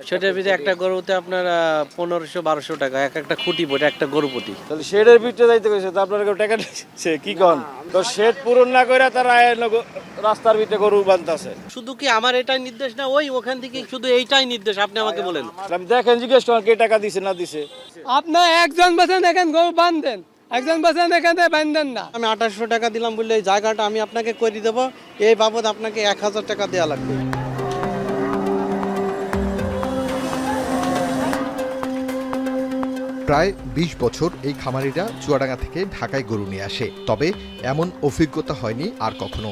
সেটার ভিতরে একটা গরুতে আপনার 1500-1200 টাকা একটা খুঁটি পড়ে একটা গরু প্রতি। তাহলে শেডের ভিতরে যাইতে গেছে তো আপনারা কেউ টাকা দিচ্ছে কি কন? তো শেড পূরণ না করে তারা রাস্তার ভিতরে গরু বাঁধতেছে। শুধু কি আমার এটাই নির্দেশ না, ওখান থেকে শুধু এইটাই নির্দেশ? আপনি আমাকে বলেন। আমি দেখেন জিজ্ঞেস করেন কে টাকা দিছে না দিছে। আপনার একজন বসেন এখানে গরু বাঁধেন, একজন বসেন এখানে বাঁধেন না। আমি 2800 টাকা দিলাম বললে এই জায়গাটা আমি আপনাকে করে দেবো, এই বাবদ আপনাকে 1000 টাকা দেওয়া লাগবে। প্রায় 20 বছর এই খামারিরা চুয়াডাঙ্গা থেকে ঢাকায় গরু নিয়ে আসে, তবে এমন অভিজ্ঞতা হয়নি আর কখনো।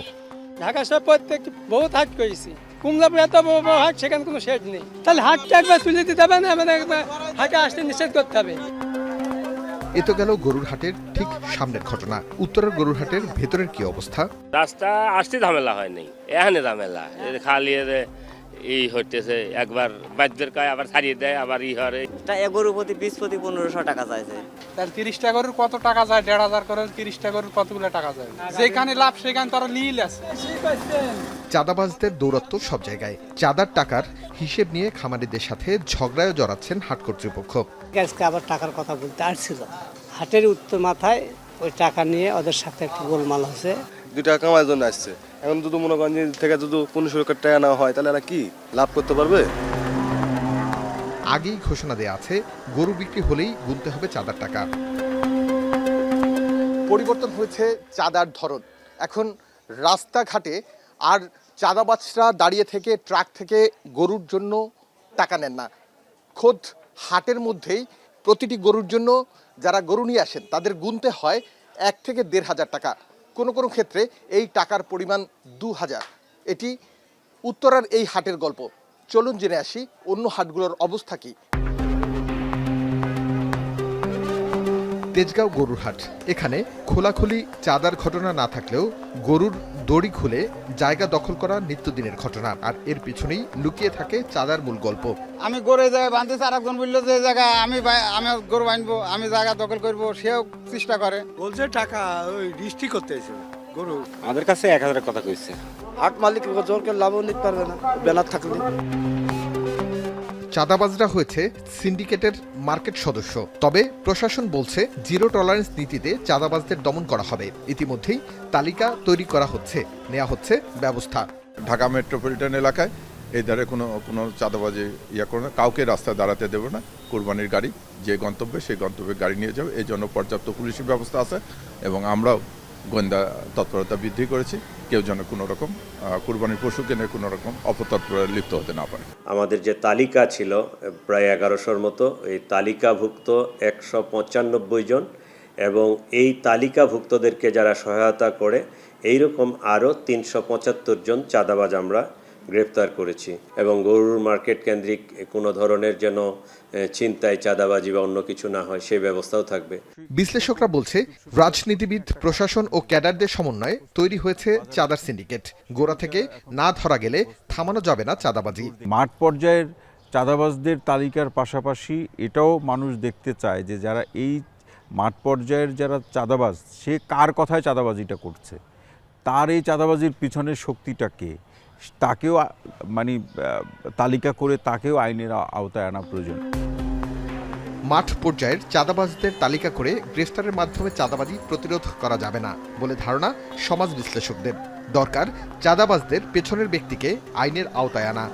ঢাকা শহর প্রত্যেক বহুত হাট করেছি, কুমলাপুর এত বড় বড় হাট, সেখানে কোনো শেড নেই। তাহলে হাটটা একবার তুলে দিতে হবে না, আমাদের একবার হাটে আসতে নিষেধ করতে হবে। এ তো গেল গরুর হাটের ঠিক সামনের ঘটনা। উত্তরের গরুর হাটের ভেতরের কি অবস্থা? রাস্তা আসতে ঝামেলা হয়নি, এখানে ঝামেলা খালি এই হইতেছে, একবার বাদ্যের কায় আবার ছাড়িয়ে দেয়, আবার হরে। গরু প্রতি 20-1500 টাকা চাইছে। তার 30টা গরুর কত টাকা যায়? 1500 করে 30টা গরুর কতগুলো টাকা যায়? যেখানে লাভ সেখানে তারা লিল আছে। চাঁদাবাজদের দৌরাত্ম্য সব জায়গায়। চাঁদার টাকার হিসেব নিয়ে খামারিদের সাথে ঝগড়ায় জড়াচ্ছেন হাট কর্তৃপক্ষ। আজকে আবার টাকার কথা বলতে আসছিল, হাটের উত্তর মাথায় ওই টাকা নিয়ে ওদের সাথে একটা গোলমাল হচ্ছে। 2 টাকা কামার জন্য আসছে, এখন যদি মনে করেন থেকে যদি 1500 টাকা নেওয়া হয় তাহলে এরা কি লাভ করতে পারবে? আগেই ঘোষণা দেয়া আছে গরু বিক্রি হলেই গুনতে হবে চাঁদার টাকা। পরিবর্তন হয়েছে চাঁদার ধরন। এখন রাস্তাঘাটে আর চাঁদাবাজরা দাঁড়িয়ে থেকে ট্রাক থেকে গরুর জন্য টাকা নেন না, খোদ হাটের মধ্যেই প্রতিটি গরুর জন্য যারা গরু নিয়ে আসেন তাদের গুনতে হয় 1 থেকে 1500 টাকা। কোনো কোনো ক্ষেত্রে এই টাকার পরিমাণ 2000। এটি উত্তরার এই হাটের গল্প। চলুন জেনে আসি অন্য হাটগুলোর অবস্থা কি। তেজগাঁও গরুর হাট। এখানে খোলাখুলি চাঁদার ঘটনা না থাকলেও গরুর দড়ি খুলে জায়গা দখল করা নিত্যদিনের ঘটনা, আর এর পিছনেই লুকিয়ে থাকে চাঁদার মূল গল্প। আমি গরু এই জায়গায় বাঁধতেছি, আর একজন বললো যে জায়গায় আমি গরু বাঁধবো, আমি জায়গা দখল করবো, সেও চেষ্টা করে। বলছে টাকা ওই ডিস্ট্রি করতে এসে গরু আমাদের কাছে 1000 কথা কইছে। হাট মালিক জোরকে লাভ নিতে পারবে না ব্যানার থাকলে। চাঁদাবাজরা হয়েছে সিন্ডিকেটের মার্কেট সদস্য, তবে প্রশাসন বলছে জিরো টলারেন্স নীতিতে চাঁদাবাজদের দমন করা হবে। ইতিমধ্যেই তালিকা তৈরি করা হচ্ছে, নেওয়া হচ্ছে ব্যবস্থা। ঢাকা মেট্রোপলিটন এলাকায় এই ধারে কোনো চাঁদাবাজি করে না, কাউকে রাস্তায় দাঁড়াতে দেবে না। কুরবানির গাড়ি যে গন্তব্যে সেই গন্তব্যে গাড়ি নিয়ে যাবে, এই জন্য পর্যাপ্ত পুলিশি ব্যবস্থা আছে এবং আমরাও গোয়েন্দা তৎপরতা বৃদ্ধি করেছি। কেউ যেন কোনো রকম কুরবানির পশু কিনে কোনো রকম অপতৎপরে লিপ্ত হতে না পারে। আমাদের যে তালিকা ছিল প্রায় 1100-র মতো, এই তালিকাভুক্ত 195 জন, এবং এই তালিকাভুক্তদেরকে যারা সহায়তা করে এইরকম আরও 375 জন চাঁদাবাজ আমরা গ্রেপ্তার করেছি। এবং গরুর মার্কেট কেন্দ্রিক কোনো ধরনের যেন ছিনতাই, চাঁদাবাজি বা অন্য কিছু না হয় সেই ব্যবস্থাও থাকবে। বিশ্লেষকরা বলছে রাজনীতিবিদ, প্রশাসন ও ক্যাডারদের সমন্বয়ে তৈরি হয়েছে চাঁদার সিন্ডিকেট। গোড়া থেকে না ধরা গেলে থামানো যাবে না চাঁদাবাজি। মাঠ পর্যায়ের চাঁদাবাজদের তালিকার পাশাপাশি এটাও মানুষ দেখতে চায় যে যারা এই মাঠ পর্যায়ের যারা চাঁদাবাজ, সে কার কথায় চাঁদাবাজিটা করছে, তার এই চাঁদাবাজির পিছনের শক্তিটা কে, তাকেও তালিকা করে তাকেও আইনের আওতায় আনা প্রয়োজন। মাঠ পর্যায়ের চাঁদাবাজদের তালিকা করে গ্রেফতারের মাধ্যমে চাঁদাবাজি প্রতিরোধ করা যাবে না বলে ধারণা সমাজ বিশ্লেষকদের। দরকার চাঁদাবাজদের পেছনের ব্যক্তিকে আইনের আওতায় আনা।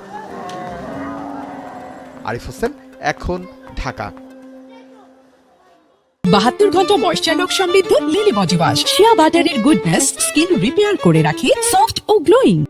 আরিফ হোসেন, এখন, ঢাকা। 72 ঘন্টা ময়েশ্চার লক সমৃদ্ধ লিলি বডি ওয়াশ, শিয়া বাটারের গুডনেস স্কিন রিপেয়ার করে রাখে সফট ও গ্লোয়িং।